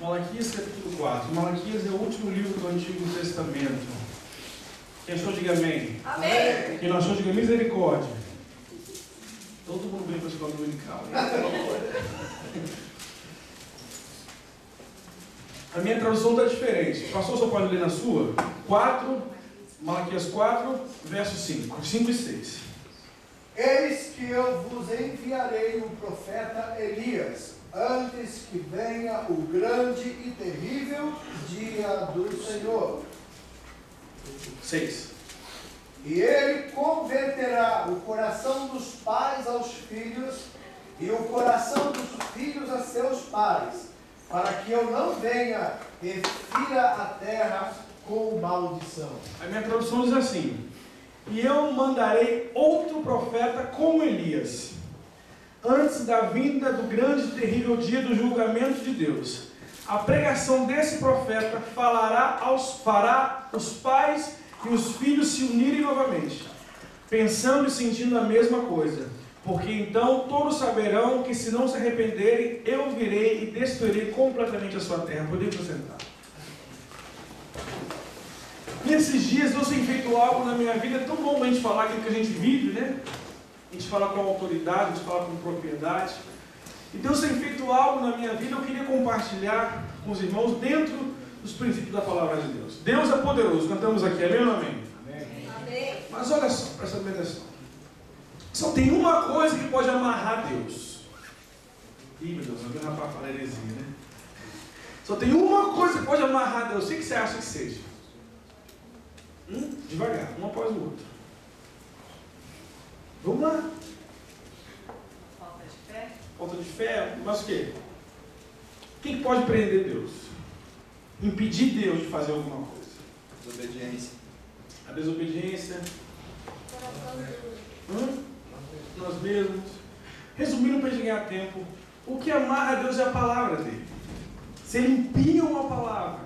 Malaquias capítulo 4. Malaquias é o último livro do Antigo Testamento. Quem achou, diga amém. Amém. Quem não achou, diga misericórdia. Todo mundo vem para a escola dominical. A minha tradução está diferente. Pastor, só pode ler na sua? Malaquias 4, versos 5 e 6. Eis que eu vos enviarei o profeta Elias, antes que venha o grande e terrível dia do Senhor. 6. E ele converterá o coração dos pais aos filhos e o coração dos filhos a seus pais, para que eu não venha e fira a terra com maldição. A minha tradução diz assim: e eu mandarei outro profeta como Elias, antes da vinda do grande e terrível dia do julgamento de Deus. A pregação desse profeta fará os pais e os filhos se unirem novamente, pensando e sentindo a mesma coisa. Porque então todos saberão que, se não se arrependerem, eu virei e destruirei completamente a sua terra. Podemos sentar. Nesses dias Deus tem feito algo na minha vida. É tão bom a gente falar aquilo que a gente vive, né? A gente fala com autoridade, a gente fala com propriedade. E Deus tem feito algo na minha vida. Eu queria compartilhar com os irmãos dentro dos princípios da palavra de Deus. Deus é poderoso. Cantamos aqui, amém ou não amém? Amém. Mas olha só, presta bem atenção. Só tem uma coisa que pode amarrar Deus. Ih, meu Deus, alguém rapaz fala heresia, né? Só tem uma coisa que pode amarrar Deus. O que você acha que seja? Devagar, um após o outro. Vamos lá. Falta de fé. Falta de fé, mas o quê? O que pode prender Deus? Impedir Deus de fazer alguma coisa? Desobediência. A desobediência. Nós mesmos. Resumindo para a gente ganhar tempo, o que amarra Deus é a palavra dele. Se ele empenha uma palavra,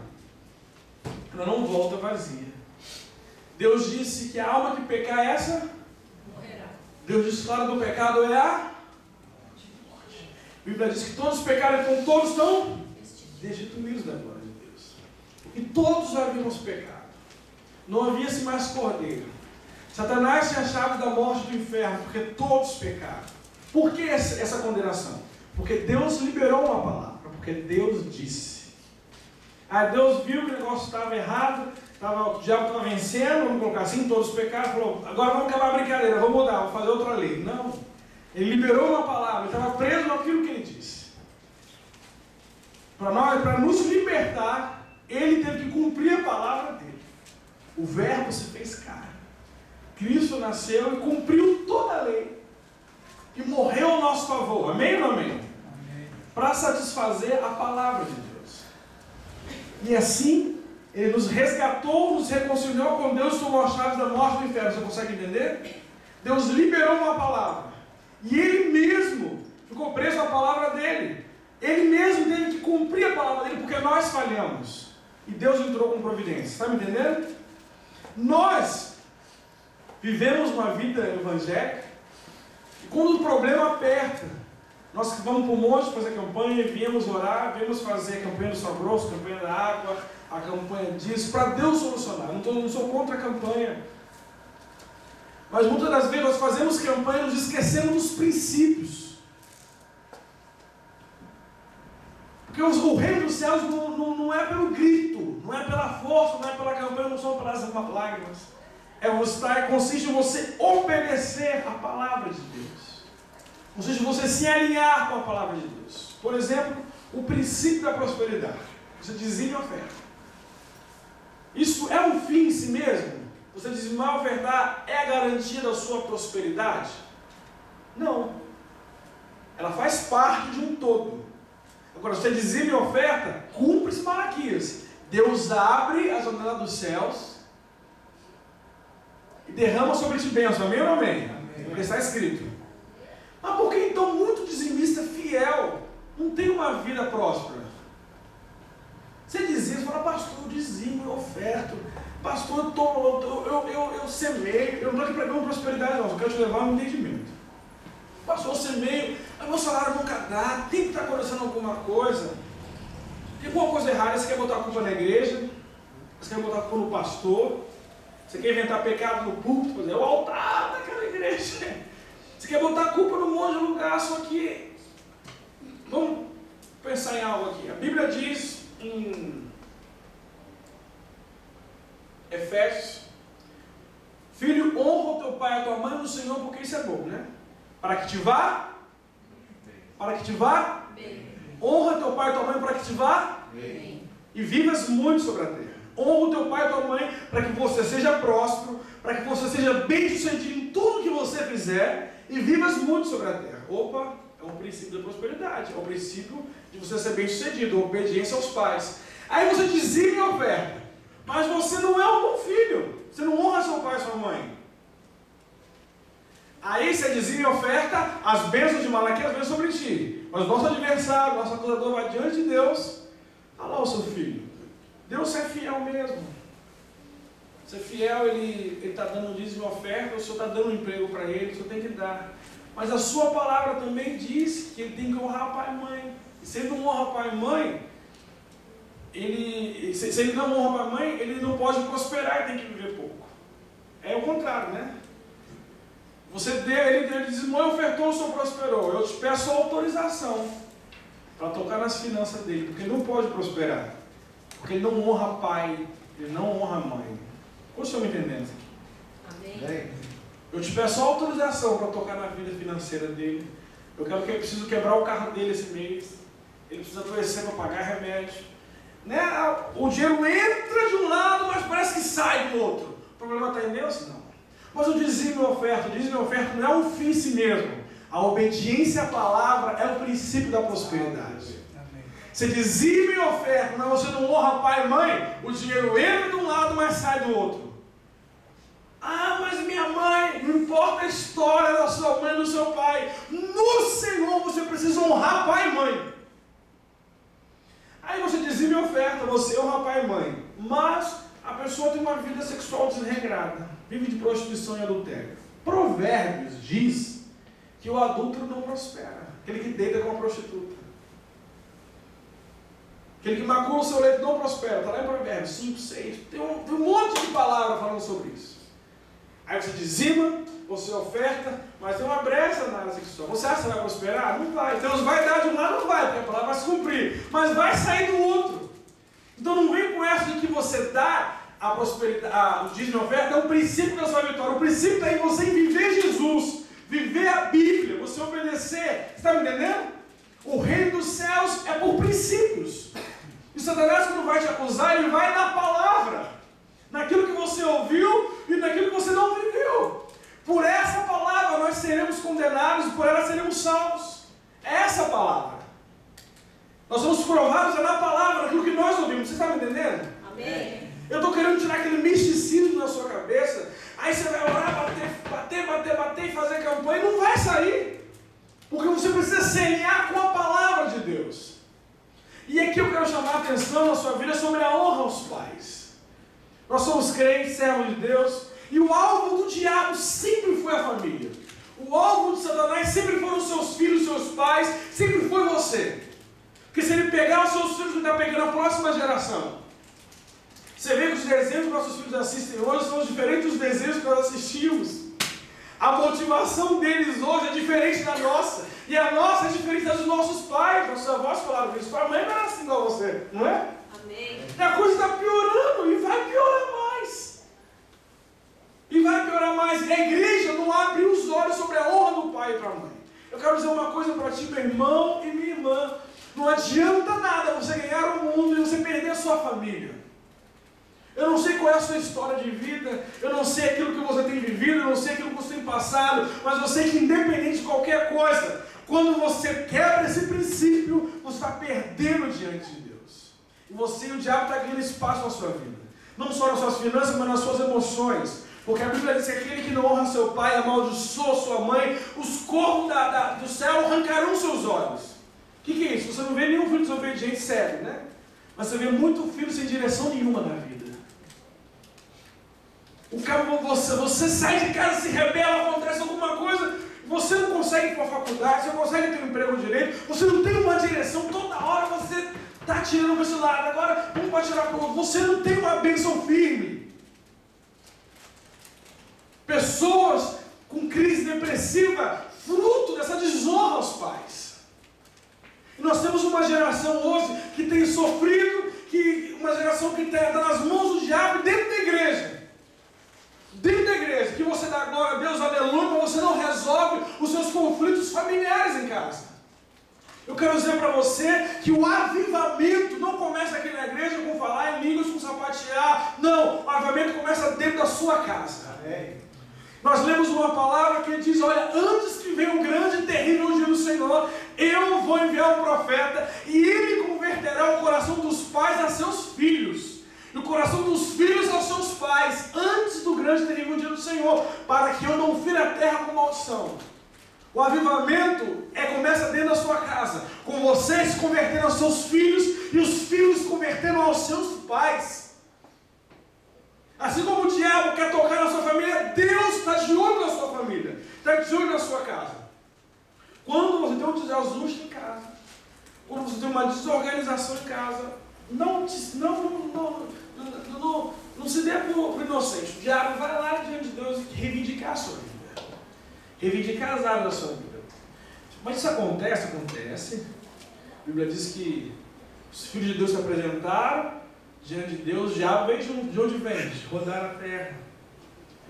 ela não volta vazia. Deus disse que a alma que pecar é essa? Morrerá. Deus disse que a hora do pecado é a morte. A Bíblia diz que todos pecaram, então todos estão destituídos da glória de Deus. E todos havíamos pecado. Não havia-se mais cordeiro. Satanás tinha a chave da morte do inferno, porque todos pecaram. Por que essa condenação? Porque Deus liberou uma palavra, porque Deus disse. Aí Deus viu que o negócio estava errado, o diabo estava vencendo, vamos colocar assim, todos pecaram, falou, agora vamos acabar a brincadeira, vamos mudar, vamos fazer outra lei. Não, ele liberou uma palavra, ele estava preso naquilo que ele disse. Para nos libertar, ele teve que cumprir a palavra dele. O verbo se fez carne. Cristo nasceu e cumpriu toda a lei. E morreu ao nosso favor. Amém ou não amém? Amém. Para satisfazer a palavra de Deus. E assim, ele nos resgatou, nos reconciliou com Deus, tomou as chaves da morte do inferno. Você consegue entender? Deus liberou uma palavra. E ele mesmo ficou preso à palavra dele. Ele mesmo teve que cumprir a palavra dele, porque nós falhamos. E Deus entrou com providência. Está me entendendo? Nós vivemos uma vida evangélica e quando o problema aperta, nós vamos para o monte fazer campanha, viemos orar, viemos fazer a campanha do sal grosso, a campanha da água, a campanha disso, para Deus solucionar. Não sou contra a campanha. Mas muitas das vezes nós fazemos campanha e nos esquecemos dos princípios. Porque o reino dos céus não é pelo grito, não é pela força, não é pela campanha, não são pelas lágrimas. Consiste em você obedecer a palavra de Deus. Consiste em você se alinhar com a palavra de Deus. Por exemplo, o princípio da prosperidade. Você dizime e oferta. Isso é um fim em si mesmo? Você dizimar e ofertar é a garantia da sua prosperidade? Não. Ela faz parte de um todo. Agora, você dizima e oferta, cumpre-se Malaquias. Deus abre a janela dos céus e derrama sobre ti bênção. Amém ou não amém? Porque está escrito. Mas por que então muito dizimista fiel não tem uma vida próspera? Você dizia, você fala, pastor, eu dizimo, eu oferto. Pastor, eu semeio. Eu não estou aqui pregando prosperidade, não. Eu quero te levar no entendimento. Pastor, eu semeio. Meu salário nunca dá. Tem que estar acontecendo alguma coisa. Tem alguma coisa errada, você quer botar a culpa na igreja, você quer botar a culpa no pastor, você quer inventar pecado no púlpito, por exemplo, é o altar daquela igreja. Você quer botar a culpa num monte de lugar, só que... Vamos pensar em algo aqui. A Bíblia diz em Efésios: filho, honra o teu pai e a tua mãe no Senhor, porque isso é bom, né? Para que te vá Bem. Honra teu pai e tua mãe para que te vá Bem. e vivas muito sobre a terra. Honra o teu pai e tua mãe para que você seja próspero, para que você seja bem sucedido em tudo que você fizer e vivas muito sobre a terra. Opa, é um princípio da prosperidade, é um princípio de você ser bem sucedido, obediência aos pais. Aí você dizime a oferta, mas você não é um bom filho, você não honra seu pai e sua mãe. Aí você dizime a oferta, as bênçãos de Malaquias vêm sobre ti. Mas o nosso adversário, nosso acusador vai diante de Deus. Olha lá o seu filho. Deus é fiel mesmo. Ser fiel, ele está dando dízimo e oferta, o Senhor está dando um emprego para ele, o Senhor tem que dar. Mas a sua palavra também diz que ele tem que honrar pai e mãe. E se ele não honra pai e mãe, se ele não honra pai e mãe, ele não pode prosperar e tem que viver pouco. É o contrário, né? Você deu, ele dizimou e ofertou, o Senhor prosperou. Eu te peço autorização para tocar nas finanças dele, porque ele não pode prosperar. Porque ele não honra pai, ele não honra mãe. Como estão me entendendo isso aqui? Amém. Eu te peço autorização para tocar na vida financeira dele. Eu quero que ele precisa quebrar o carro dele esse mês. Ele precisa adoecer para pagar remédio. Né? O dinheiro entra de um lado, mas parece que sai do outro. O problema está em Deus? Não. Mas o dízimo e a oferta não é um fim em si mesmo. A obediência à palavra é o princípio da prosperidade. Você dizima e oferta, mas você não honra pai e mãe, o dinheiro entra de um lado, mas sai do outro. Ah, mas minha mãe, não importa a história da sua mãe e do seu pai, no Senhor você precisa honrar pai e mãe. Aí você dizima e oferta, você honra pai e mãe, mas a pessoa tem uma vida sexual desregrada, vive de prostituição e adultério. Provérbios diz que o adúltero não prospera, aquele que deita com a prostituta. Aquele que macula o seu leito não prospera. Está lá em Provérbios 5, 6. Tem um monte de palavras falando sobre isso. Aí você dizima, você oferta, mas tem uma brecha na área sexual. Você acha que você vai prosperar? Não vai. Então, vai dar de um lado, não vai, porque a palavra vai se cumprir. Mas vai sair do outro. Então, não vem com essa de que você dá a prosperidade, o dízimo e a oferta é um princípio da sua vitória. O princípio está em você viver Jesus, viver a Bíblia, você obedecer. Você está me entendendo? O reino dos céus é por princípios. E Satanás, quando vai te acusar, ele vai na palavra, naquilo que você ouviu e naquilo que você não viveu. Por essa palavra nós seremos condenados e por ela seremos salvos. É essa a palavra. Nós somos provados na palavra, naquilo que nós ouvimos. Você está me entendendo? Amém. Eu estou querendo tirar aquele misticismo da sua cabeça. Aí você vai orar, bater e fazer campanha e não vai sair. Porque você precisa semear com a palavra de Deus. E aqui eu quero chamar a atenção na sua vida sobre a honra aos pais. Nós somos crentes, servos de Deus, e o alvo do diabo sempre foi a família. O alvo de Satanás sempre foram os seus filhos, seus pais, sempre foi você. Porque se ele pegar os seus filhos, ele está pegando a próxima geração. Você vê que os desenhos que nossos filhos assistem hoje são diferentes dos desenhos que nós assistimos. A motivação deles hoje é diferente da nossa. E a nossa é diferente das dos nossos pais. Nossos avós falaram isso. Sua mãe não era assim igual você, não é? Amém. E a coisa está piorando e vai piorar mais. E vai piorar mais. E a igreja não abre os olhos sobre a honra do pai e para a mãe. Eu quero dizer uma coisa para ti, meu irmão e minha irmã. Não adianta nada você ganhar o mundo e você perder a sua família. Eu não sei qual é a sua história de vida, eu não sei aquilo que você tem vivido, eu não sei aquilo que você tem passado, mas eu sei que independente de qualquer coisa, quando você quebra esse princípio, você está perdendo diante de Deus. E você e o diabo está ganhando espaço na sua vida. Não só nas suas finanças, mas nas suas emoções. Porque a Bíblia diz que aquele que não honra seu pai, amaldiçoa sua mãe, os corvos do céu arrancarão seus olhos. O que é isso? Você não vê nenhum filho desobediente sério, né? Mas você vê muito filho sem direção nenhuma na vida. Você sai de casa, se rebela, acontece alguma coisa, você não consegue ir para a faculdade, você não consegue ter um emprego direito, você não tem uma direção, toda hora você está tirando para esse lado, agora um pode tirar para o outro. Você não tem uma bênção firme. Pessoas com crise depressiva, fruto dessa desonra aos pais. E nós temos uma geração hoje que tem sofrido, uma geração que está nas mãos do diabo dentro da igreja. Dentro da igreja, que você dá glória a Deus, aleluia, mas você não resolve os seus conflitos familiares em casa. Eu quero dizer para você que o avivamento não começa aqui na igreja com falar em línguas, com sapatear. Não, o avivamento começa dentro da sua casa. Amém. Nós lemos uma palavra que diz, olha, antes que venha o grande e terrível dia do Senhor, eu vou enviar um profeta e ele converterá o coração dos pais a seus filhos. E o coração dos filhos aos seus pais, antes do grande e terrível dia do Senhor, para que eu não fira a terra com maldição. O avivamento começa dentro da sua casa, com você se convertendo aos seus filhos e os filhos se convertendo aos seus pais. Assim como o diabo quer tocar na sua família, Deus está de olho na sua família, está de olho na sua casa. Quando você tem um desajuste em casa, quando você tem uma desorganização em casa, não se dê por inocente. O diabo vai lá diante de Deus e reivindicar a sua vida. Reivindicar as áreas da sua vida. Mas isso acontece. A Bíblia diz que os filhos de Deus se apresentaram diante de Deus. O diabo veio de onde vem? De rodar a terra.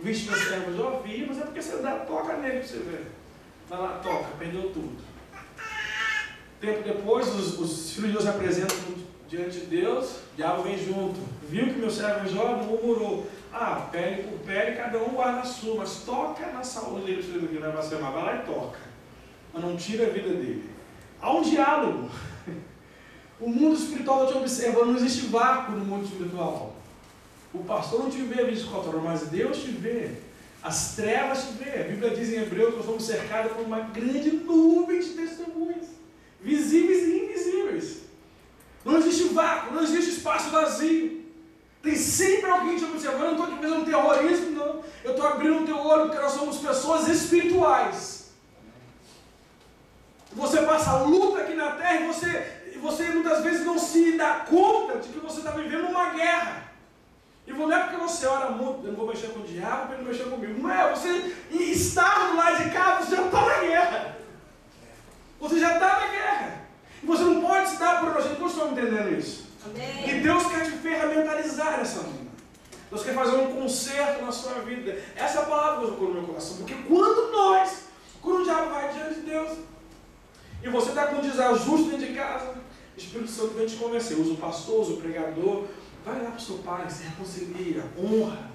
Vixe, meus servos, eu ouvi, mas é porque você toca nele para você ver. Vai lá, toca, perdeu tudo. Tempo depois, os filhos de Deus se apresentam diante de Deus. O diabo vem junto. Viu que meu servo é jovem, murmurou. Pele por pele, cada um guarda a sua, mas toca na saúde dele, que não vai ser mais. Vai lá e toca. Mas não tira a vida dele. Há um diálogo. O mundo espiritual está te observando, não existe vácuo no mundo espiritual. O pastor não te vê 24 horas, mas Deus te vê. As trevas te vê. A Bíblia diz em Hebreus que nós fomos cercados por uma grande nuvem de testemunhas, visíveis e invisíveis. Não existe vácuo, não existe espaço vazio. Tem sempre alguém te observando. Eu não estou aqui fazendo terrorismo, não. Eu estou abrindo o teu olho porque nós somos pessoas espirituais. Você passa luta aqui na terra e você muitas vezes não se dá conta de que você está vivendo uma guerra. E não é porque você ora muito, eu não vou mexer com o diabo para ele não mexer comigo. Não é, você estar do lado de cá, você já está na guerra. Você já está na guerra. E você não pode se dar por inocente. Como estão entendendo isso? Amém. E Deus quer te ferramentalizar nessa vida. Deus quer fazer um conserto na sua vida. Essa é a palavra que eu colocou no meu coração. Porque quando o diabo vai diante de Deus, e você está com um desajuste dentro de casa, o Espírito Santo vem te convencer. Usa o pastor, usa o pregador. Vai lá para o seu pai, se reconcilia, honra.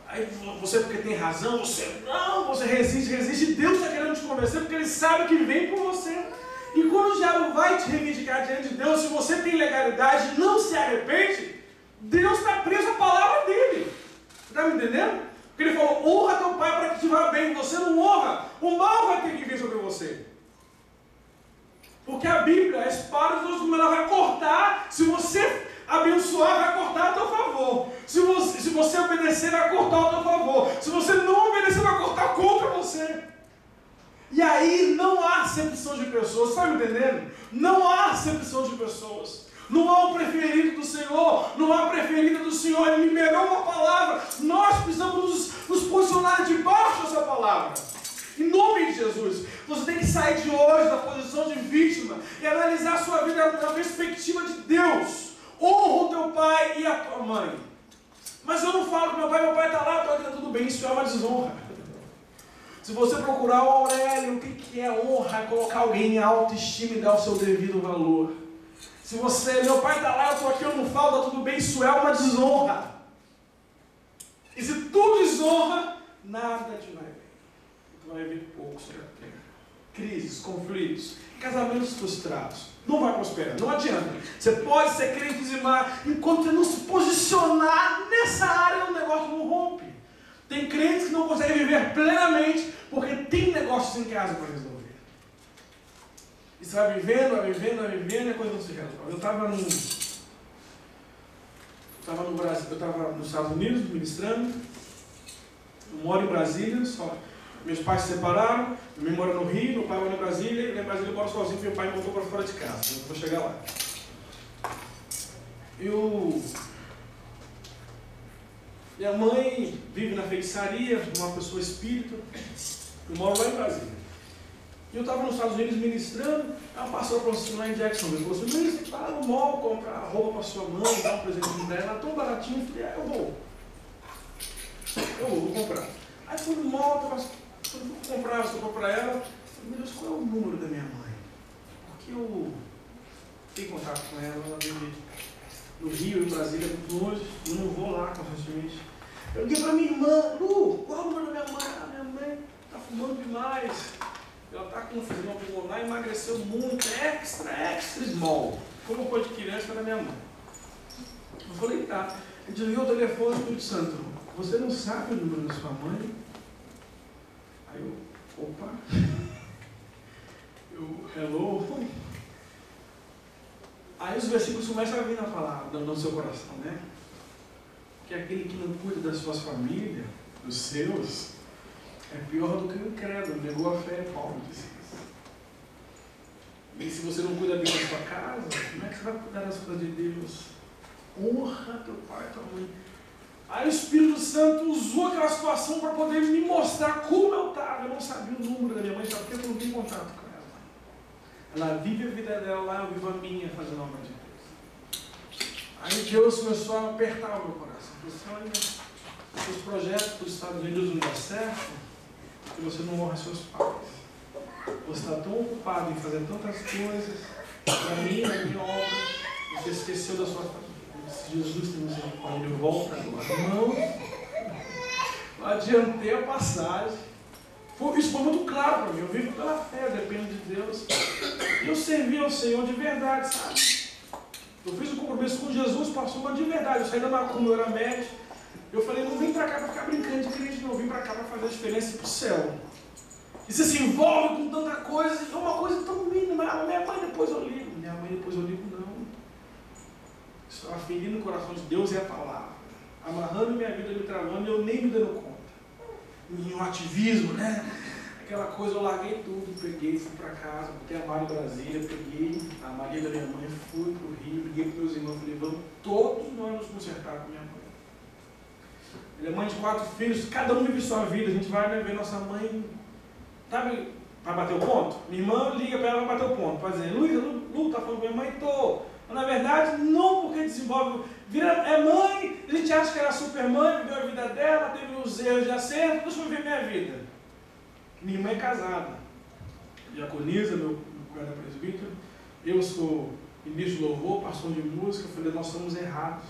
Aí você, porque tem razão, você resiste. Deus está querendo te convencer porque Ele sabe que vem por você. E quando o diabo vai te reivindicar diante de Deus, se você tem legalidade e não se arrepende, Deus está preso à palavra dele. Está me entendendo? Porque Ele falou, honra teu pai para que te vá bem. Você não honra, o mal vai ter que vir sobre você. Porque a Bíblia, a espada de Deus, como ela vai cortar, se você abençoar, vai cortar a teu favor. Se você obedecer, vai cortar a teu favor. Se você não obedecer, vai cortar contra você. E aí não há acepção de pessoas, está me entendendo? Não há acepção de pessoas. Não há um preferido do Senhor, não há preferida do Senhor. Ele liberou uma palavra. Nós precisamos nos posicionar debaixo dessa palavra. Em nome de Jesus. Você tem que sair de hoje da posição de vítima e analisar a sua vida na perspectiva de Deus. Honra o teu pai e a tua mãe. Mas eu não falo que meu pai está lá, está tudo bem. Isso é uma desonra. Se você procurar o Aurélio, o que é honra? É colocar alguém em autoestima e dar o seu devido valor. Se meu pai está lá, eu estou aqui, eu não falo, está tudo bem, isso é uma desonra. E se tu desonra, nada te vai bem. Tu vai ver pouco sobre a terra. Crises, conflitos, casamentos frustrados. Não vai prosperar, não adianta. Você pode ser crente e dizimar, enquanto você não se posicionar nessa área, o negócio não rompe. Tem crentes que não conseguem viver plenamente porque tem negócios em casa para resolver. E você vai vivendo, e a coisa não se resolve. Eu estava no Brasil, eu estava nos Estados Unidos ministrando. Eu moro em Brasília, só. Meus pais se separaram, minha mãe mora no Rio, meu pai mora em Brasília, e em Brasília eu moro sozinho, meu pai me botou para fora de casa. Eu vou chegar lá. Minha mãe vive na feitiçaria, uma pessoa espírita. Eu moro lá em Brasília. E eu estava nos Estados Unidos ministrando, ela passou para você lá em Jacksonville. Falou assim: Luiz, você vai lá no mall comprar roupa para sua mãe, dar um presentinho para ela, tão baratinho. Eu falei: vou comprar. Aí fui no mall, quando fui comprar roupa para ela, eu falei: meu Deus, qual é o número da minha mãe? Porque eu fiquei em contato com ela, ela vive no Rio, em Brasília, muito longe, eu não vou lá constantemente. Eu liguei para minha irmã: Lu, qual é o número da minha mãe? Minha mãe está fumando demais. Ela está com um fusão pulmonar, emagreceu muito, extra small. Como coisa de criança da minha mãe. Eu falei: tá. Eu desliguei o telefone do Espírito Santo. Você não sabe o número da sua mãe? Aí eu: opa. Hello. Aí os versículos começam a vir na palavra, no seu coração, né? Que aquele que não cuida das suas famílias, dos seus, é pior do que o incrédulo, negou a fé, Paulo disse isso. E se você não cuida bem da sua casa, como é que você vai cuidar das coisas de Deus? Honra teu pai e tua mãe. Aí o Espírito Santo usou aquela situação para poder me mostrar como eu estava. Eu não sabia o número da minha mãe, porque eu não vi contato com ela. Ela vive a vida dela lá, eu vivo a minha, fazendo a obra de Deus. Aí Deus começou a apertar o meu coração. Eu disse: olha, os projetos dos Estados Unidos não dão certo, porque você não honra seus pais. Você está tão ocupado em fazer tantas coisas para mim, na minha obra, você esqueceu da sua família. Jesus tem misericórdia, ele volta agora. Não adiantei a passagem. Isso foi muito claro para mim. Eu vivo pela fé, eu dependo de Deus. E eu servi ao Senhor de verdade, sabe? Eu fiz um compromisso com Jesus, pastor, mas de verdade. Eu saí da macumba, eu era médico. Eu falei: não vim para cá para ficar brincando de crente, não. Eu vim para cá para fazer a diferença para o céu. E você se envolve com tanta coisa, é uma coisa tão mínima. Minha mãe depois eu ligo. Minha mãe depois eu ligo, não. Estava ferindo o coração de Deus e a palavra. Amarrando minha vida, me travando, e eu nem me dando conta. E um ativismo, né? Aquela coisa, eu larguei tudo, peguei, fui para casa, botei a Maria em Brasília, peguei a Maria da minha mãe, fui para o Rio, liguei para meus irmãos, falei: vamos todos nós nos consertar com minha mãe. Ela é mãe de 4 filhos, cada um vive sua vida, a gente vai, né, ver nossa mãe, sabe, para bater o ponto? Minha irmã liga para ela para bater o ponto, para dizer: Lu, tá falando com minha mãe? Tô. Mas, na verdade, não, porque desenvolve, é mãe, a gente acha que era super mãe, viveu a vida dela, teve os erros de acerto, deixa eu viver minha vida. Minha irmã é casada, diaconisa, meu pai é presbítero, eu sou ministro de louvor, pastor de música. Eu falei: nós somos errados.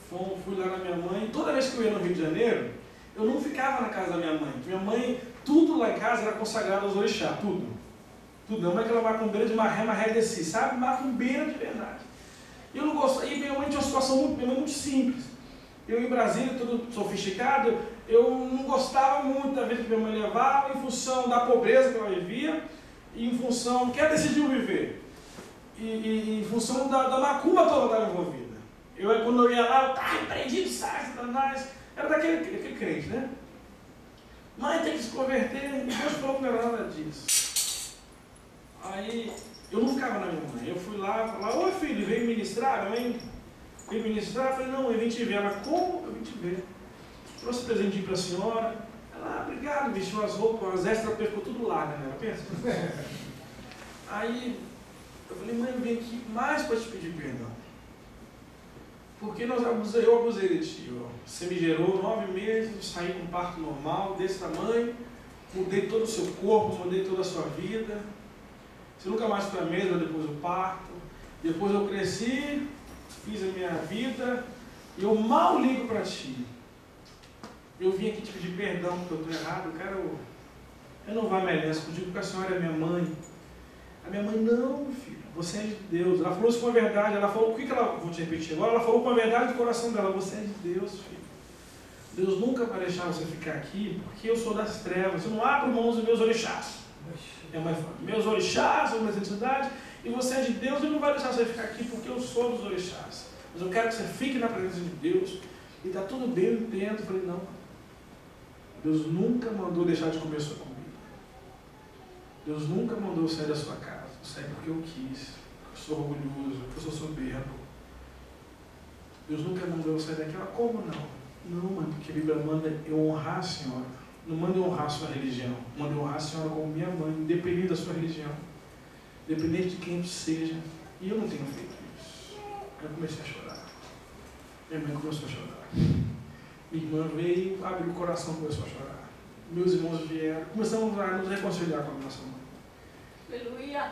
Fui lá na minha mãe, toda vez que eu ia no Rio de Janeiro, eu não ficava na casa da minha mãe. Minha mãe, tudo lá em casa era consagrado aos orixás, tudo. Tudo. Não é aquela macumbeira de marré desse, sabe? Macumbeira de verdade. E eu não gostava. E minha mãe tinha uma situação muito simples. Eu em Brasília, tudo sofisticado, eu não gostava muito da vida que minha mãe levava, em função da pobreza que ela vivia, e em função que ela decidiu viver. E em função da macumba toda que estava envolvida. Quando eu ia lá, eu estava repreendido, sai, Satanás. Era daquele crente, né? Mãe, tem que se converter. E Deus falou que não era nada disso. Aí, eu não ficava na minha mãe. Eu fui lá, falava: oi filho, veio ministrar? Minha mãe veio ministrar. Eu falei: não, eu vim te ver. Ela: como? Eu vim te ver. Trouxe presentinho para a senhora. Ela: obrigado, vestiu as roupas, as extras, ficou tudo larga, né? Pensa. Aí, eu falei: mãe, eu vim aqui mais para te pedir perdão. Porque eu abusei de ti. Você me gerou 9 meses, saí com um parto normal, desse tamanho, mudei todo o seu corpo, mudei toda a sua vida. Você nunca mais foi a mesma depois do parto. Depois eu cresci, fiz a minha vida, e eu mal ligo para ti. Eu vim aqui te pedir perdão porque eu estou errado, eu quero renovar minha aliança contigo, porque a senhora é minha mãe. A minha mãe: não, filho, você é de Deus. Ela falou isso com a verdade. Ela falou: o que ela, vou te repetir agora, ela falou com a verdade do coração dela: você é de Deus, filho. Deus nunca vai deixar você ficar aqui, porque eu sou das trevas. Eu não abro mãos dos meus orixás. Minha mãe fala: meus orixás são minhas entidades, e você é de Deus, e não vai deixar você ficar aqui, porque eu sou dos orixás. Mas eu quero que você fique na presença de Deus, e está tudo bem, eu entendo. Eu falei: não, Deus nunca mandou deixar de comer sua comida. Deus nunca mandou sair da sua casa. Eu saí porque eu quis, porque eu sou orgulhoso, porque eu sou soberbo. Deus nunca mandou eu sair daquela. Como não? Não, mãe, porque a Bíblia manda eu honrar a senhora. Não manda eu honrar a sua religião. Manda eu honrar a senhora como minha mãe, independente da sua religião. Independente de quem tu seja. E eu não tenho feito isso. Eu comecei a chorar. Minha mãe começou a chorar. Minha irmã veio, abriu o coração e começou a chorar. Meus irmãos vieram. Começamos a nos reconciliar com a nossa mãe. Aleluia.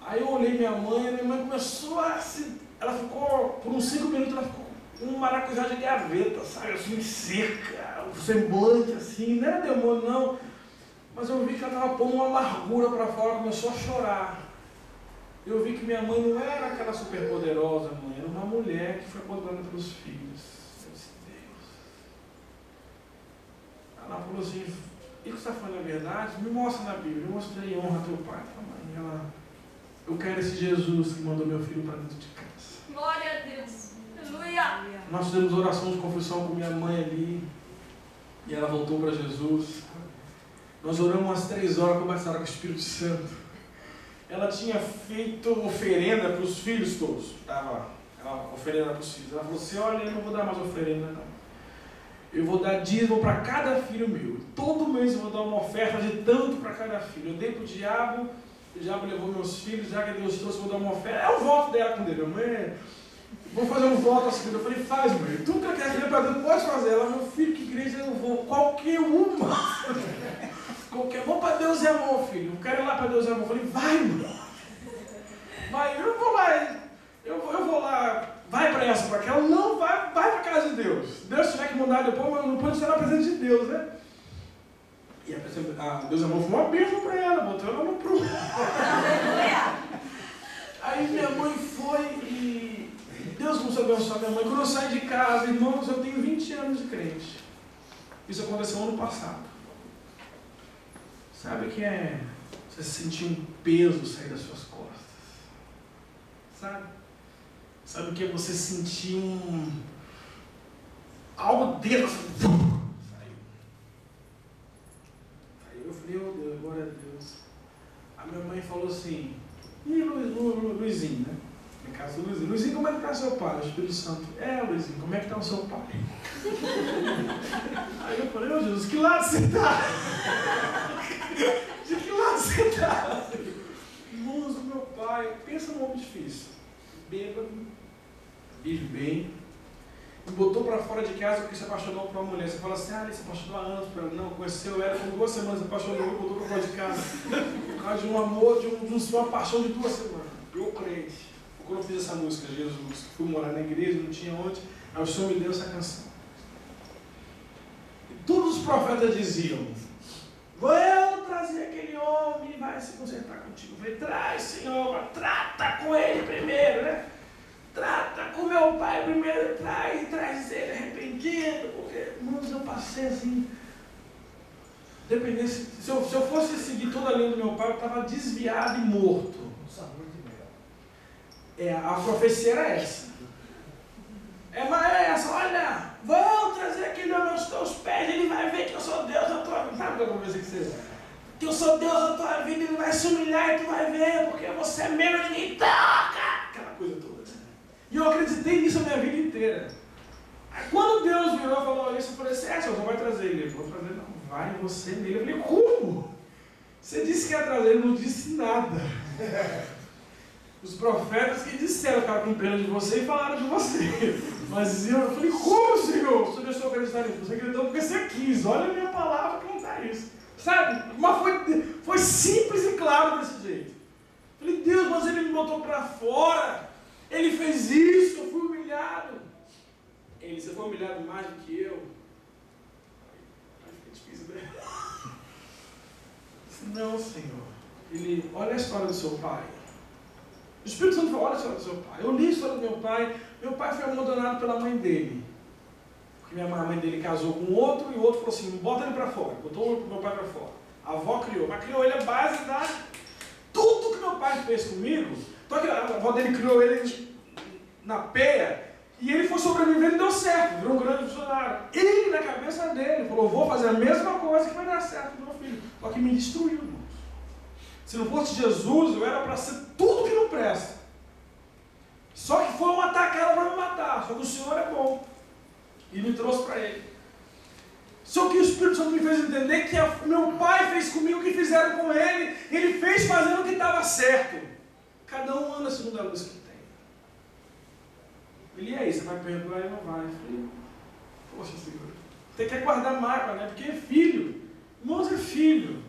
Aí eu olhei minha mãe começou a se... Ela ficou, por uns 5 minutos, ela ficou com um maracujá de gaveta, sabe? Assim, seca, o semblante, assim, não era demônio, não. Mas eu vi que ela estava pondo uma amargura para fora, começou a chorar. Eu vi que minha mãe não era aquela superpoderosa mãe, era uma mulher que foi abandonada pelos filhos. Eu disse, Deus. Ela falou assim, isso que você está falando é verdade? Me mostra na Bíblia, me mostra aí, honra teu pai, tua mãe. Ela, eu quero esse Jesus que mandou meu filho para dentro de casa. Glória a Deus. Aleluia. Nós fizemos oração de confissão com minha mãe ali, e ela voltou para Jesus. Nós oramos umas 3 horas, conversaram com o Espírito Santo. Ela tinha feito oferenda para os filhos todos. Estava oferenda para os filhos. Ela falou assim, olha, eu não vou dar mais oferenda não. Eu vou dar dízimo para cada filho meu. Todo mês eu vou dar uma oferta de tanto para cada filho. Eu dei para o diabo levou meus filhos, já que Deus trouxe, eu vou dar uma oferta. É o voto dela com Deus. Mãe, vou fazer um voto assim. Eu falei, faz, mãe. Tudo que ela quer para Deus, pode fazer. Ela, meu filho, que igreja eu vou? Qualquer uma. Vou para Deus e amor, filho. Eu quero ir lá para Deus e amor. Eu falei, vai, mãe. Vai, eu vou lá. Eu vou lá. Vai para essa, para aquela. Não, vai para a casa de Deus. Deus tiver que mandar depois, mas não pode ser na presença de Deus, né? E a Deus e amor foi uma bênção para ela. Botou ela no prumo. Aí minha mãe foi e Deus começou a abençoar minha mãe. Quando eu saí de casa, irmãos, eu tenho 20 anos de crente. Isso aconteceu ano passado. Sabe o que é você sentir um peso sair das suas costas? Sabe o que é você sentir algo dentro assim, saiu. Aí eu falei, oh Deus, glória a Deus. A minha mãe falou assim, e Luizinho, né? No caso do Luizinho, como é que está seu pai? O Espírito Santo, Luizinho, como é que está o seu pai? Aí eu falei, Jesus, que lado você está? De que lado você está? Irmãos, o meu pai, pensa num homem difícil, bêbado, vive bem, me botou para fora de casa porque se apaixonou por uma mulher. Você fala assim, ele se apaixonou há anos por ela. Não, conheceu ela com 2 semanas, se apaixonou e botou para fora de casa. Por causa de um amor, de uma paixão de 2 semanas. Eu crente. Quando eu fiz essa música, Jesus, fui morar na igreja, não tinha onde, aí o Senhor me deu essa canção. E todos os profetas diziam, vou eu trazer aquele homem e vai se consertar contigo. Eu falei, traz, Senhor, trata com ele primeiro, né? Trata com meu pai primeiro, traz ele arrependido, porque, irmãos, eu passei assim, dependesse, se eu fosse seguir toda a linha do meu pai, eu estava desviado e morto. A profecia era essa. Mas essa, olha, vou trazer aquele homem aos teus pés, ele vai ver que eu sou Deus da tua vida. Sabe o que eu conversei com você? Que eu sou Deus da tua vida, ele vai se humilhar e tu vai ver, porque você é meu, ninguém toca. Aquela coisa toda. E eu acreditei nisso a minha vida inteira. Aí quando Deus virou e falou isso, eu falei assim, Senhor, não vai trazer ele. Eu vou trazer, não, vai você nele. Eu falei, como? Você disse que ia trazer, ele não disse nada. Os profetas que disseram que estavam com pena de você e falaram de você. Mas eu falei, como, Senhor? O Senhor deixou eu acreditar nisso. Você acreditou porque você quis. Olha a minha palavra que não está isso. Sabe? Mas foi simples e claro desse jeito. Eu falei, Deus, mas ele me botou para fora. Ele fez isso, eu fui humilhado. Ele, você foi humilhado mais do que eu? Aí fica difícil, né? Não, Senhor. Ele, olha a história do seu pai. O Espírito Santo falou, olha a história do seu pai. Eu li a história do meu pai. Meu pai foi abandonado pela mãe dele. Porque a mãe dele casou com outro e o outro falou assim, bota ele para fora. Botou o meu pai para fora. A avó criou. Mas criou ele a base da... Tudo que meu pai fez comigo... Então a avó dele criou ele na peia e ele foi sobreviver e deu certo. Virou um grande funcionário. Ele, na cabeça dele, falou, vou fazer a mesma coisa que vai dar certo com meu filho. Só que me destruiu, irmãos. Se não fosse Jesus, eu era para ser tudo que não presta. Só que foram atacar ela para me matar. Só que o Senhor é bom. E me trouxe para Ele. Só que o Espírito Santo me fez entender que meu pai fez comigo o que fizeram com ele. Ele fez fazendo o que estava certo. Cada um anda segundo a luz que tem. Ele, e aí, você vai perdoar e não vai? Eu falei, poxa, Senhor, tem que guardar mágoa, né? Porque é filho. Irmãos, é filho.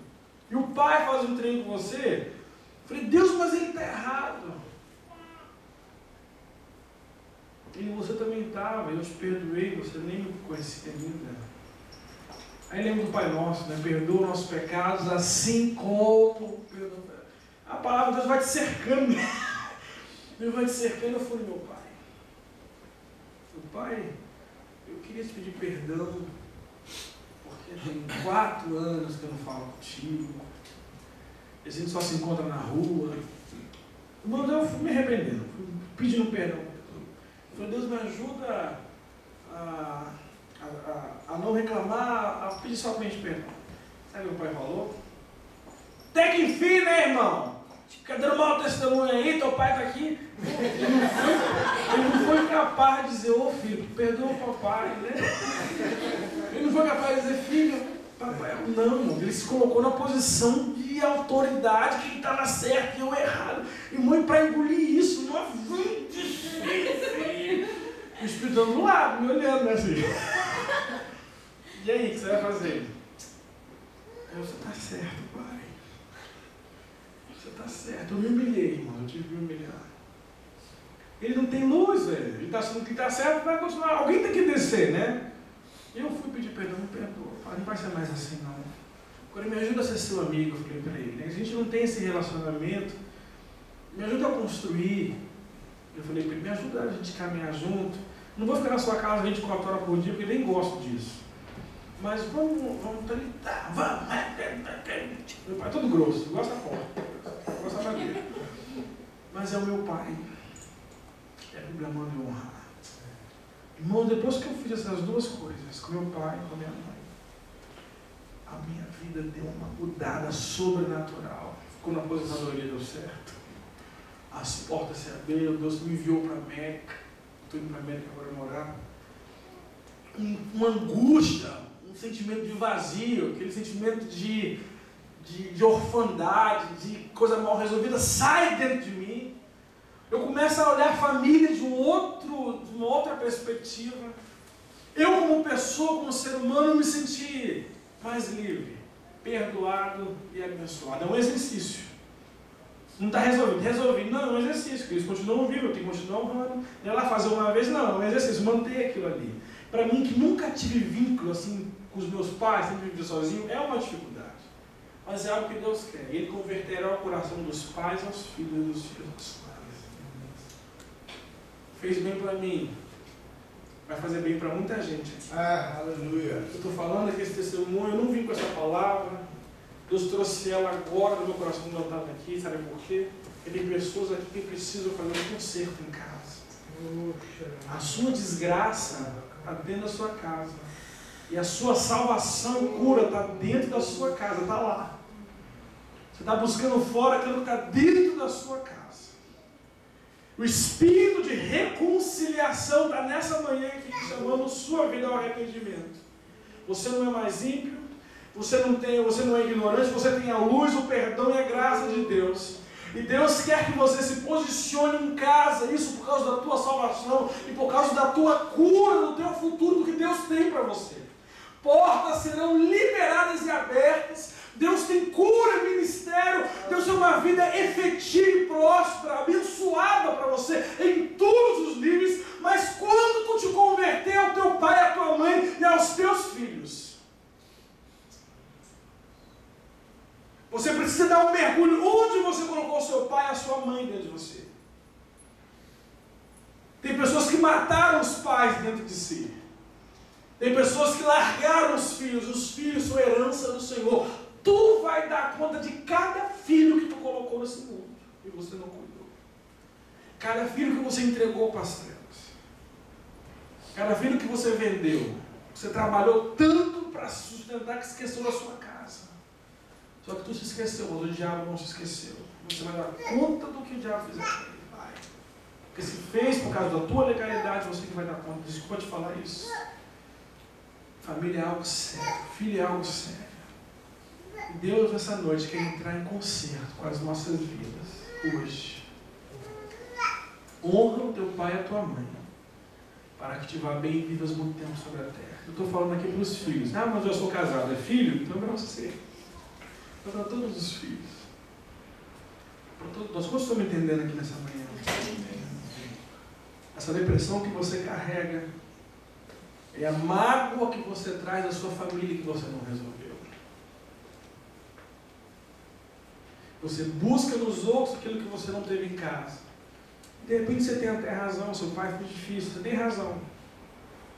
E o pai faz um treino com você. Eu falei, Deus, mas ele está errado. E você também estava, eu te perdoei, você nem me conhecia ainda. Aí lembra do Pai Nosso, né? Perdoa nossos pecados, assim como perdoa. A palavra de Deus vai te cercando. Deus vai te cercando. Eu fui no meu pai. Meu pai, eu queria te pedir perdão, porque tem 4 anos que eu não falo contigo. A gente só se encontra na rua. Irmão, eu fui me arrependendo, fui pedindo perdão. Eu falei, Deus, me ajuda a não reclamar, a pedir somente perdão. Sabe o que meu pai falou? Até que enfim, né, irmão? Fica dando mau testemunho aí, teu pai está aqui. Ele não foi capaz de dizer, ô filho, perdoa o papai, né? Ele não foi capaz de dizer, filho, papai, não, ele se colocou na posição de autoridade, que ele estava certo e eu errado. E mãe, para engolir isso, não difícil. O Espírito Santo do lado, me olhando, né, filho? E aí, o que você vai fazer? Você está certo, pai. Você está certo. Eu me humilhei, irmão. Eu tive que me humilhar. Ele não tem luz, velho. Ele está achando que está certo, vai continuar. Alguém tem que descer, né? Eu fui pedir perdão, me perdoa. Falei, não vai ser mais assim, não. Agora me ajuda a ser seu amigo, eu falei para ele. A gente não tem esse relacionamento. Me ajuda a construir. Eu falei para ele, me ajuda a gente caminhar junto. Não vou ficar na sua casa 24 horas por dia, porque eu nem gosto disso. Mas vamos tá, vamos. Meu pai é todo grosso, gosta da porta, gosta da madeira. Mas é o meu pai. É a Bíblia manda eu honrar. Irmão, depois que eu fiz essas 2 coisas, com meu pai e com minha mãe, a minha vida deu uma mudada sobrenatural. Ficou na aposentadoria, deu certo. As portas se abriram, Deus me enviou para a América. Estou indo para a América agora morar. Uma angústia, um sentimento de vazio, aquele sentimento de orfandade, de coisa mal resolvida, sai dentro de mim. Eu começo a olhar a família de uma outra perspectiva. Eu, como pessoa, como ser humano, me senti mais livre, perdoado e abençoado. É um exercício. Não está resolvido. Resolvi. Não, é um exercício. Eles continuam vivos, eu tenho que continuar honrando. Não é lá fazer uma vez, não. É um exercício. Manter aquilo ali. Para mim, que nunca tive vínculo assim com os meus pais, sempre vivi sozinho, é uma dificuldade. Mas é algo que Deus quer. Ele converterá o coração dos pais aos filhos e dos filhos aos pais. Fez bem para mim. Vai fazer bem para muita gente. Aleluia. Eu estou falando aqui esse testemunho, eu não vim com essa palavra. Deus trouxe ela agora no meu coração quando eu estava aqui, sabe por quê? Porque tem pessoas aqui que precisam fazer um conserto em casa. A sua desgraça está dentro da sua casa. E a sua salvação e cura está dentro da sua casa, está lá. Você está buscando fora aquilo que está dentro da sua casa. O espírito de reconciliação está nessa manhã aqui, chamando sua vida ao arrependimento. Você não é mais ímpio. Você não é ignorante, você tem a luz, o perdão e a graça de Deus. E Deus quer que você se posicione em casa, isso por causa da tua salvação e por causa da tua cura, do teu futuro, do que Deus tem para você. Portas serão liberadas e abertas. Deus tem cura, ministério. Deus tem uma vida efetiva e próspera, abençoada para você em todos os níveis. Mas quando tu te converter ao teu pai, à tua mãe e aos teus filhos, você precisa dar um mergulho onde você colocou o seu pai e a sua mãe dentro de você. Tem pessoas que mataram os pais dentro de si. Tem pessoas que largaram os filhos são herança do Senhor. Tu vai dar conta de cada filho que tu colocou nesse mundo e você não cuidou. Cada filho que você entregou para as trevas. Cada filho que você vendeu. Você trabalhou tanto para sustentar que esqueceu da sua casa. Só que tu se esqueceu, mas o diabo não se esqueceu. Você vai dar conta do que o diabo fizer para ele. Vai. Porque se fez por causa da tua legalidade, você que vai dar conta. Desculpa te falar isso. Família é algo sério. Filho é algo sério. E Deus, nessa noite, quer entrar em concerto com as nossas vidas. Hoje. Honra o teu pai e a tua mãe, para que te vá bem e vivas muito tempo sobre a terra. Eu estou falando aqui para os filhos. Ah, mas eu sou casado. É filho? Então é para você. É para todos os filhos. Nós estamos me entendendo aqui nessa manhã. Essa depressão que você carrega é a mágoa que você traz da sua família que você não resolveu. Você busca nos outros aquilo que você não teve em casa. De repente você tem até razão, seu pai foi difícil, você tem razão.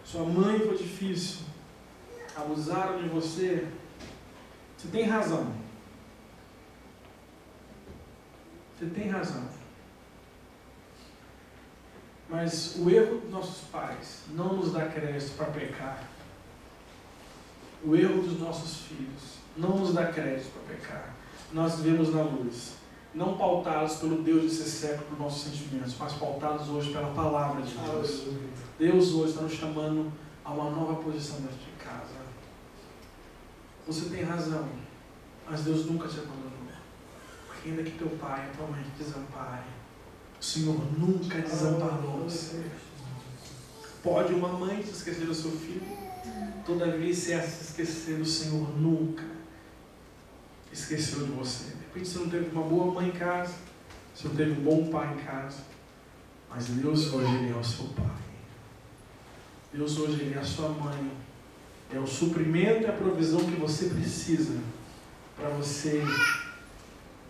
Sua mãe foi difícil. Abusaram de você. Você tem razão. Você tem razão. Mas o erro dos nossos pais não nos dá crédito para pecar. O erro dos nossos filhos não nos dá crédito para pecar. Nós vivemos na luz. Não pautados pelo Deus desse século por nossos sentimentos, mas pautados hoje pela palavra de Deus. Deus hoje está nos chamando a uma nova posição dentro de casa. Você tem razão, mas Deus nunca te abandonou. Porque ainda que teu pai e tua mãe te desamparem, o Senhor nunca desamparou você. Pode uma mãe se esquecer do seu filho, todavia se essa se esquecer do Senhor nunca esqueceu de você. De repente você não teve uma boa mãe em casa, você não teve um bom pai em casa, mas Deus hoje Ele é o seu pai. Deus hoje Ele é a sua mãe. É o suprimento e a provisão que você precisa para você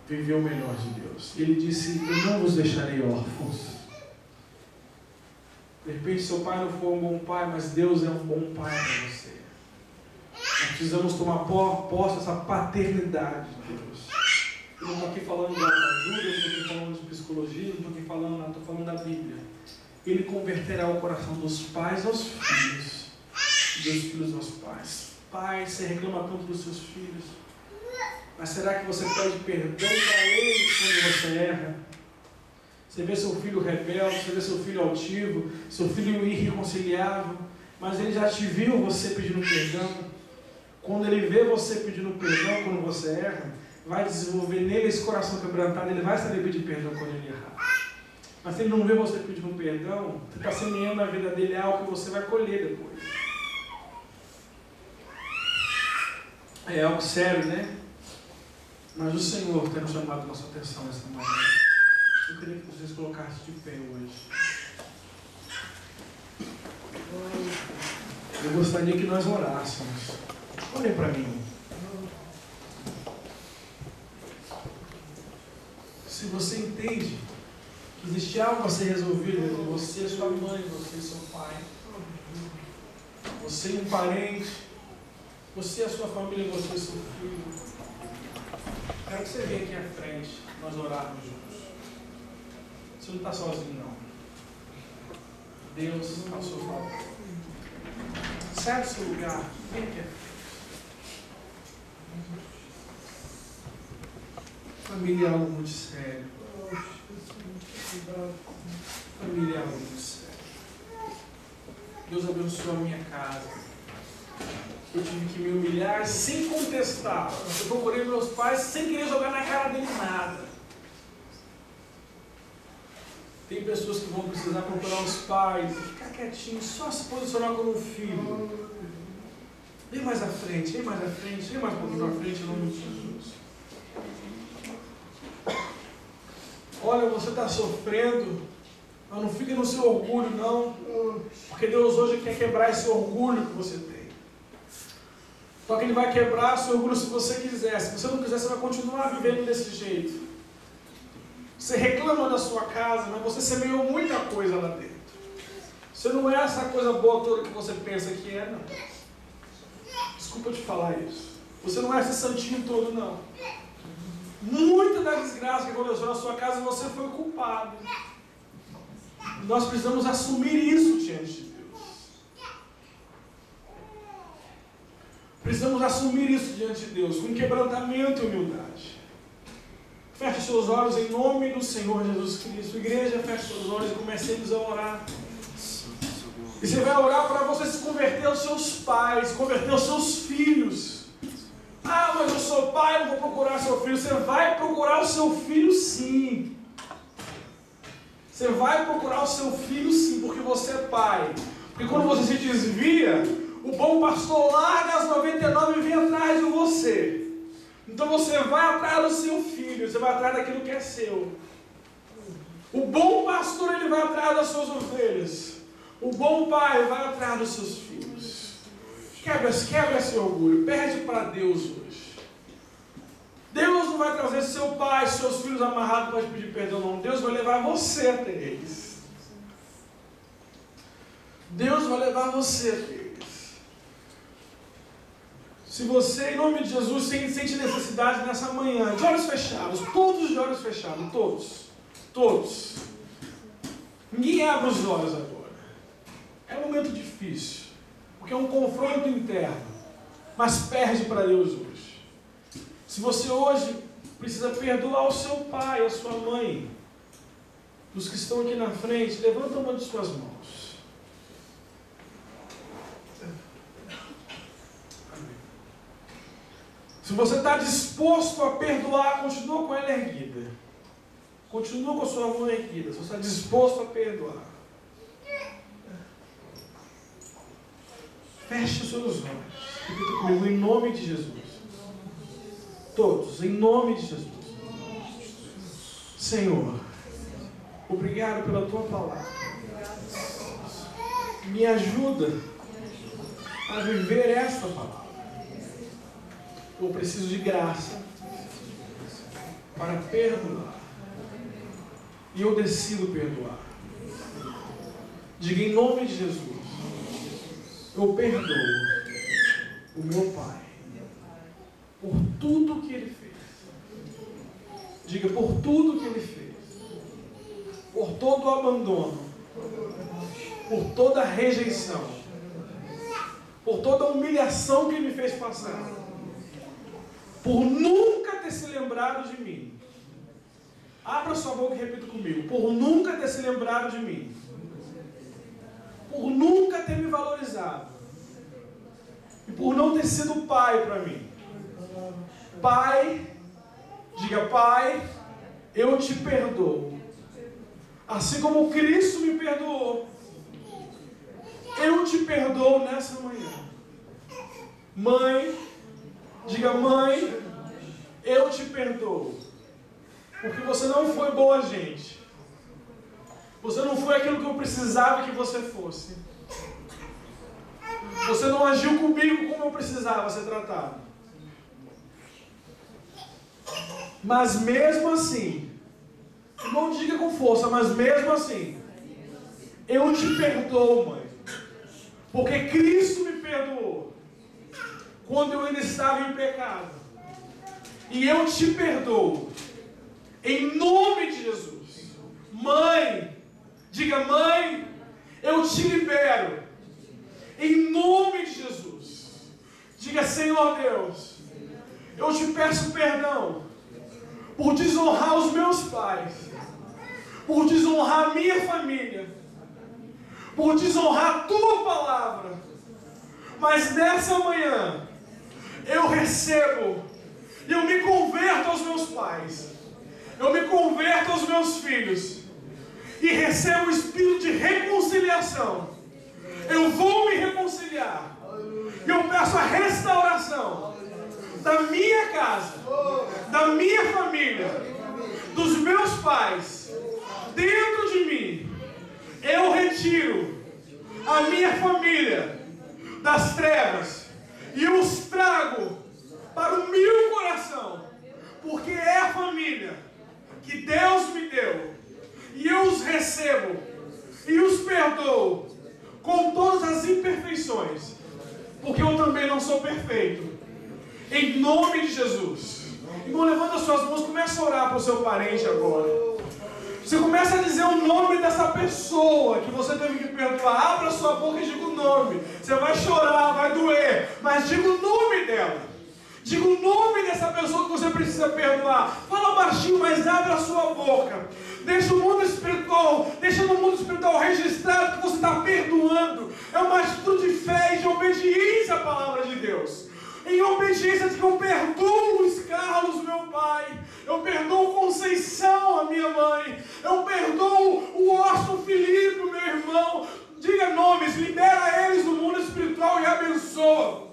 viver o melhor de Deus. Ele disse: eu não vos deixarei órfãos. De repente seu pai não foi um bom pai, mas Deus é um bom pai para você. Nós precisamos tomar posse dessa paternidade de Deus. Eu não estou aqui falando da ajuda, eu não estou aqui falando de psicologia, eu não estou aqui falando nada, estou falando da Bíblia. Ele converterá o coração dos pais aos filhos, dos filhos aos pais. Pai, você reclama tanto dos seus filhos, mas será que você pede perdão para eles quando você erra? Você vê seu filho rebelde, você vê seu filho altivo, seu filho irreconciliável, mas ele já te viu você pedindo perdão. Quando ele vê você pedindo perdão quando você erra, vai desenvolver nele esse coração quebrantado, ele vai saber pedir perdão quando ele errar. Mas se ele não vê você pedindo perdão, você está semeando na vida dele algo que você vai colher depois. É algo sério, né? Mas o Senhor tem nos chamado a nossa atenção nessa manhã. Eu queria que vocês colocassem de pé hoje. Eu gostaria que nós orássemos. Olhem para mim. Se você entende que existe algo a ser resolvido entre você, sua mãe, você e seu pai, você e um parente, você e a sua família, você e seu filho, quero que você venha aqui à frente, nós orarmos juntos. Você não está sozinho, não. Deus está ao seu favor. Sai do seu lugar, vem aqui. Família é algo muito sério. Família é algo muito sério. Deus abençoou a minha casa. Eu tive que me humilhar sem contestar. Eu procurei meus pais sem querer jogar na cara deles nada. Tem pessoas que vão precisar procurar os pais e ficar quietinho, só se posicionar como um filho. Vem mais à frente, vem mais à frente, vem mais um pouquinho à frente, em nome de Jesus. Olha, você está sofrendo, mas não fique no seu orgulho, não. Porque Deus hoje quer quebrar esse orgulho que você tem. Só que Ele vai quebrar seu orgulho se você quiser. Se você não quiser, você vai continuar vivendo desse jeito. Você reclama da sua casa, mas você semeou muita coisa lá dentro. Você não é essa coisa boa toda que você pensa que é, não. Desculpa te falar isso. Você não é esse santinho todo, não. Muita da desgraça que aconteceu na sua casa, você foi o culpado. Nós precisamos assumir isso diante de Deus. Precisamos assumir isso diante de Deus, com quebrantamento e humildade. Feche seus olhos em nome do Senhor Jesus Cristo. Igreja, feche seus olhos e comecemos a orar. E você vai orar para você se converter aos seus pais, converter aos seus filhos. Ah, mas eu sou pai, não vou procurar seu filho. Você vai procurar o seu filho sim. Você vai procurar o seu filho sim, porque você é pai. Porque quando você se desvia, o bom pastor larga as 99 e vem atrás de você. Então você vai atrás do seu filho, você vai atrás daquilo que é seu. O bom pastor, ele vai atrás das suas ovelhas. O bom pai vai atrás dos seus filhos. Quebra esse orgulho, pede para Deus hoje. Deus não vai trazer seu pai, seus filhos amarrados para te pedir perdão, não. Deus vai levar você até eles. Deus vai levar você até eles. Se você, em nome de Jesus, sente necessidade nessa manhã, de olhos fechados, todos de olhos fechados, todos. Ninguém abre os olhos agora. É um momento difícil, porque é um confronto interno, mas perde para Deus hoje. Se você hoje precisa perdoar o seu pai, a sua mãe, os que estão aqui na frente, levanta uma de suas mãos. Se você está disposto a perdoar, continua com ela erguida. Continua com a sua mão erguida. Se você está disposto a perdoar. Feche os seus olhos. Repita comigo, em nome de Jesus. Todos, em nome de Jesus. Senhor, obrigado pela tua palavra. Me ajuda a viver esta palavra. Eu preciso de graça para perdoar. E eu decido perdoar. Diga em nome de Jesus. Eu perdoo o meu pai por tudo que ele fez. Diga, por tudo que ele fez. Por todo o abandono. Por toda a rejeição. Por toda a humilhação que ele me fez passar. Por nunca ter se lembrado de mim. Abra sua boca e repita comigo. Por nunca ter se lembrado de mim. Por nunca ter me valorizado. E por não ter sido pai para mim. Pai, diga, Pai, eu te perdoo. Assim como Cristo me perdoou, eu te perdoo nessa manhã. Mãe, diga, mãe, eu te perdoo. Porque você não foi boa gente. Você não foi aquilo que eu precisava que você fosse. Você não agiu comigo como eu precisava ser tratado. Mas mesmo assim, não diga com força, mas mesmo assim, eu te perdoo, mãe. Porque Cristo me perdoou quando eu ainda estava em pecado. E eu te perdoo em nome de Jesus. Mãe, diga, mãe, eu te libero em nome de Jesus. Diga, Senhor Deus, eu te peço perdão por desonrar os meus pais, por desonrar a minha família, por desonrar a tua palavra. Mas nessa manhã eu recebo, eu me converto aos meus pais, eu me converto aos meus filhos e recebo o espírito de reconciliação. Eu vou me reconciliar. Eu peço a restauração da minha casa, da minha família, dos meus pais, dentro de mim. Eu retiro a minha família das trevas e os trago para o meu coração, porque é a família que Deus me deu, e eu os recebo e os perdoo com todas as imperfeições, porque eu também não sou perfeito. Em nome de Jesus. Irmão, levanta as suas mãos, começa a orar para o seu parente agora. Você começa a dizer o nome dessa pessoa que você teve que perdoar. Abra sua boca e diga o nome. Você vai chorar, vai doer, mas diga o nome dela. Diga o nome dessa pessoa que você precisa perdoar. Fala baixinho, mas abre a sua boca. Deixa no mundo espiritual registrado que você está perdoando. É uma atitude de fé e de obediência à palavra de Deus. Em obediência de que eu perdoo Luiz Carlos, meu pai. Eu perdoo Conceição, a minha mãe. Eu perdoo o Orson Felipe, meu irmão. Diga nomes, libera eles no mundo espiritual e abençoa.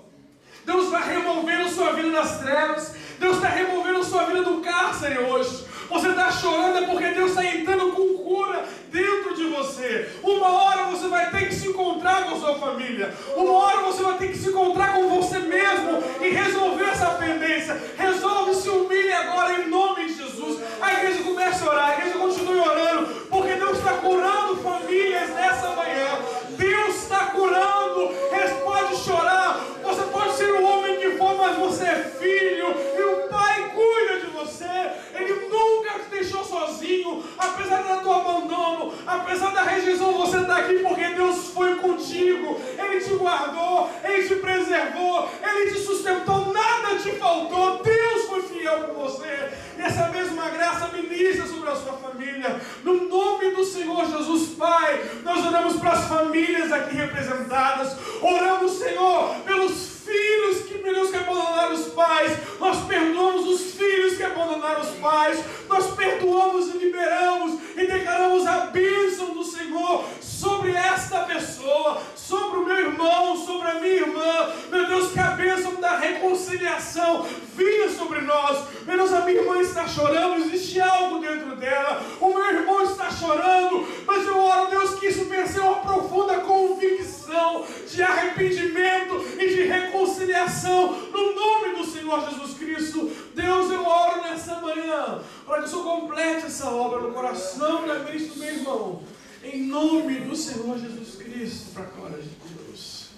Deus está removendo sua vida das trevas. Deus está removendo sua vida do cárcere hoje. Você está chorando é porque Deus está entrando com cura dentro de você. Uma hora você vai ter que se encontrar com a sua família. Uma hora você vai ter que se encontrar com você mesmo e resolver essa pendência. Resolve, se humilhe agora em nome de Jesus. A igreja começa a orar, a igreja continue orando, porque Deus está curando famílias nessa manhã. Deus está curando. Pode chorar. Você pode ser o homem que for, mas você é filho. E o Pai cuida de você. Ele nunca te deixou sozinho. Apesar do teu abandono, apesar da rejeição, você está aqui porque Deus foi contigo. Ele te guardou, Ele te preservou, Ele te sustentou. Nada te faltou. Deus foi fiel com você. E essa mesma graça ministra sobre a sua família. No nome do Senhor Jesus, Pai, nós oramos para as famílias aqui representadas. Oramos, Senhor, pelos filhos que abandonaram os pais. Nós perdoamos os filhos que abandonaram os pais. Nós perdoamos e liberamos e declaramos a bênção do Senhor sobre esta pessoa, sobre o meu irmão, sobre a minha irmã. Meu Deus, que a bênção da reconciliação venha sobre nós. Meu Deus, a minha irmã está chorando, existe algo dentro dela. O meu irmão está chorando, mas eu oro, Deus, que isso venha ser uma profunda convicção de arrependimento e de reconciliação no nome do Senhor Jesus Cristo. Deus, eu oro nessa manhã para que o Senhor complete essa obra no coração e na mente do meu irmão, em nome do Senhor Jesus Cristo, para a glória de Deus.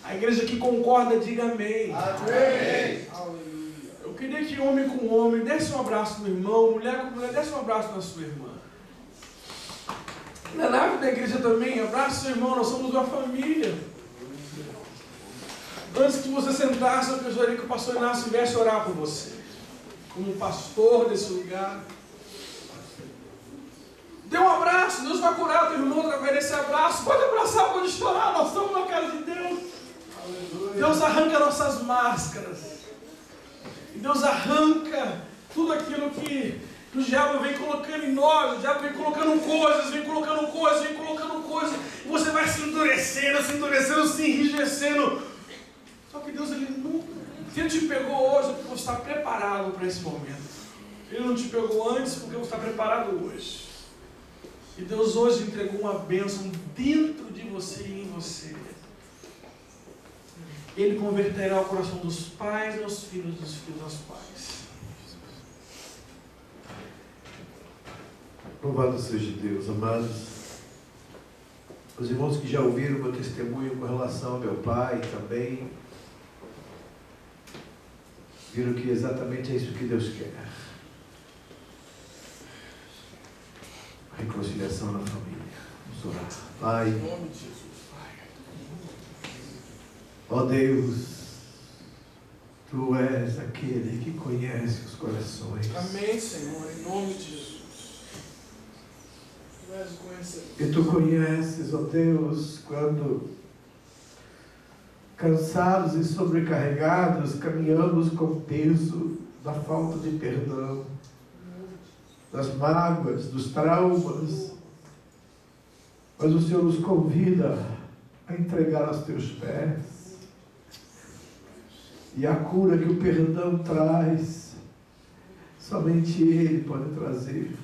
A igreja que concorda, diga amém. Amém. Eu queria que homem com homem desse um abraço no irmão, mulher com mulher desse um abraço na sua irmã. Na nave da igreja também, abraça seu irmão, nós somos uma família. Antes que você sentasse, eu gostaria que o pastor Inácio viesse orar por você, como pastor desse lugar. Dê um abraço, Deus vai curar o teu irmão através desse abraço. Pode abraçar, pode chorar, nós estamos na cara de Deus. Aleluia. Deus arranca nossas máscaras. E Deus arranca tudo aquilo que o diabo vem colocando em nós. O diabo vem colocando coisas. E você vai se endurecendo, se enrijecendo. Só que Deus, Ele nunca... Se Ele te pegou hoje, é porque você está preparado para esse momento. Ele não te pegou antes, porque você está preparado hoje. E Deus hoje entregou uma bênção dentro de você e em você. Ele converterá o coração dos pais aos filhos, dos filhos aos pais. Louvado seja Deus, amados. Os irmãos que já ouviram meu testemunho com relação ao meu pai também viram que exatamente é isso que Deus quer. Reconciliação na família. Vamos orar. Pai, Em nome de Jesus. ó Deus, Tu és aquele que conhece os corações. Amém, Senhor, em nome de Jesus. Tu és o conhecedor. E Tu conheces, ó Deus, quando cansados e sobrecarregados caminhamos com o peso da falta de perdão, das mágoas, dos traumas, mas o Senhor nos convida a entregar aos Teus pés. E a cura que o perdão traz, somente Ele pode trazer.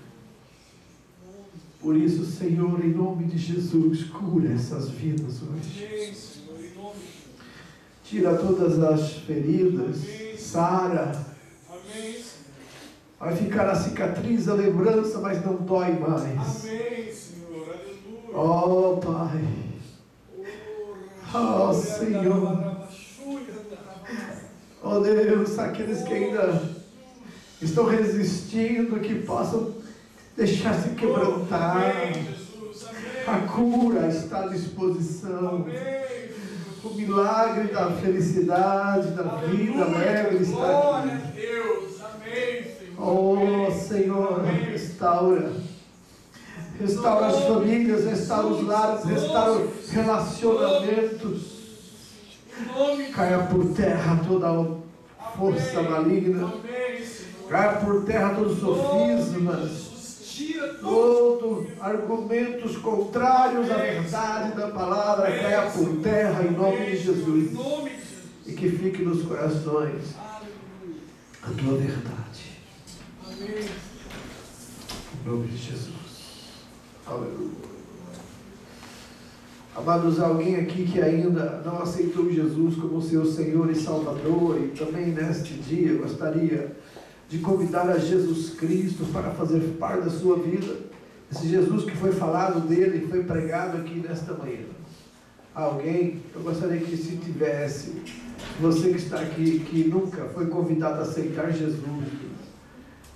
Por isso, Senhor, em nome de Jesus, cura essas vidas hoje. Amém, Senhor, em nome de Jesus. Tira todas as feridas, sara. Amém, Senhor. Vai ficar a cicatriz, a lembrança, mas não dói mais. Amém, Senhor, aleluia. Oh, Pai. Oh, Senhor. Oh, Deus, aqueles que ainda estão resistindo, que possam deixar-se quebrantar. Amém, Jesus, amém. A cura está à disposição. Amém. o milagre da felicidade, da vida alegre está Glória a aqui. Deus. Amém, Senhor. Oh, Senhor, restaura. Restaura as famílias, restaura os lares, restaura os relacionamentos. Caia por terra toda a força maligna. Caia por terra todos os sofismas. Todos argumentos contrários à verdade da palavra. Caia por terra em nome de Jesus. E que fique nos corações a tua verdade. Em nome de Jesus. Aleluia. Amados, alguém aqui que ainda não aceitou Jesus como seu Senhor e Salvador, e também neste dia gostaria de convidar a Jesus Cristo para fazer parte da sua vida. Esse Jesus que foi falado dele, foi pregado aqui nesta manhã. Alguém, eu gostaria que se tivesse, você que está aqui, que nunca foi convidado a aceitar Jesus,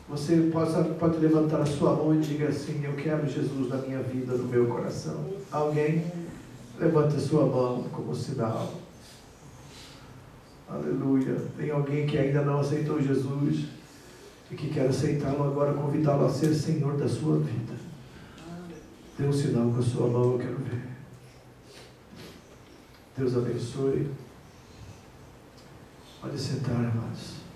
você pode levantar a sua mão e diga assim: eu quero Jesus na minha vida, no meu coração. Alguém? Levante a sua mão como sinal. Aleluia. Tem alguém que ainda não aceitou Jesus e que quer aceitá-lo agora, convidá-lo a ser Senhor da sua vida. Dê um sinal com a sua mão, eu quero ver. Deus abençoe. Pode sentar, amados.